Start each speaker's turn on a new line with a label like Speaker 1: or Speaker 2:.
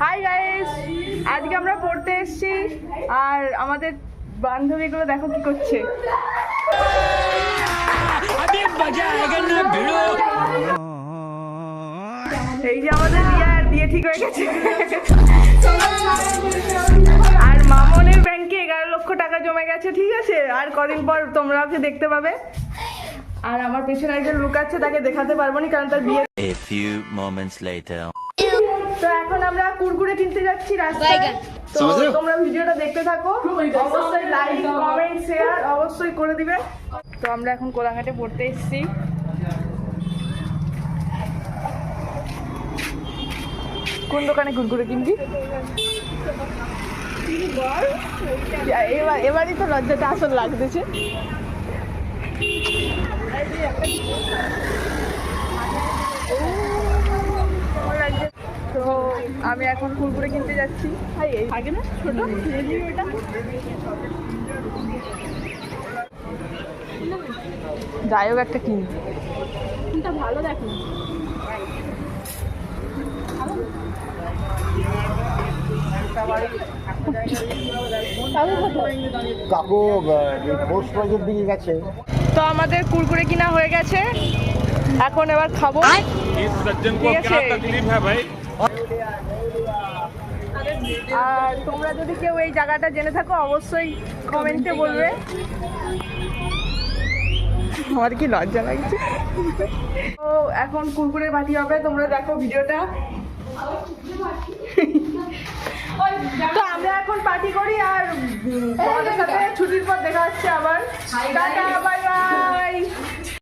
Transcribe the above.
Speaker 1: Hi guys, আজকে আমরা পড়তে এসেছি আর আমাদের বান্ধবীগুলো দেখো কি করছে। এই যে আমাদের বিয়ে ঠিক হয়ে গেছে আর মামনের ব্যাংকে 11 লক্ষ টাকা জমে গেছে, ঠিক আছে। আর কদিন পর তোমরা ওকে দেখতে পাবে। আর আমার পেছনে একজন লুকাচ্ছে, তাকে দেখাতে পারবো না কারণ তার বিয়ে।
Speaker 2: A few moments later.
Speaker 1: তো এখন আমরা কুরকুরে কিনতে যাচ্ছি রাস্তায়। তো তোমরা ভিডিওটা দেখতে থাকো, অবশ্যই লাইক কমেন্ট শেয়ার অবশ্যই করে দিবে। তো আমরা এখন কোলাঘাটে পড়তে এসেছি। কোন দোকানে কুরকুরে কিনবি? এবারই তো লজ্জাটা আসল লাগতেছে। তো আমি এখন কুরকুরে কিনতে যাচ্ছি। আগে না ছোট ওটা যাই হোক একটা কিনি, ভালো দেখো।
Speaker 3: কাকু পোস্ট প্রজেক্ট দিকে গেছে।
Speaker 1: তো আমাদের কুরকুরে কিনা হয়ে গেছে, এখন এবার খাবো। ঠিক আছে, আর তোমরা যদি কেউ এই জায়গাটা জেনে থাকো অবশ্যই কমেন্টে বলবে। আমার কি লজ্জা লাগছে। তো এখন কুরকুরে বাটি হবে, তোমরা দেখো ভিডিওটা। তো আমরা এখন পার্টি করি আর তোমাদের সাথে ছুটির পর দেখা হচ্ছে আবার। Tata, bye bye.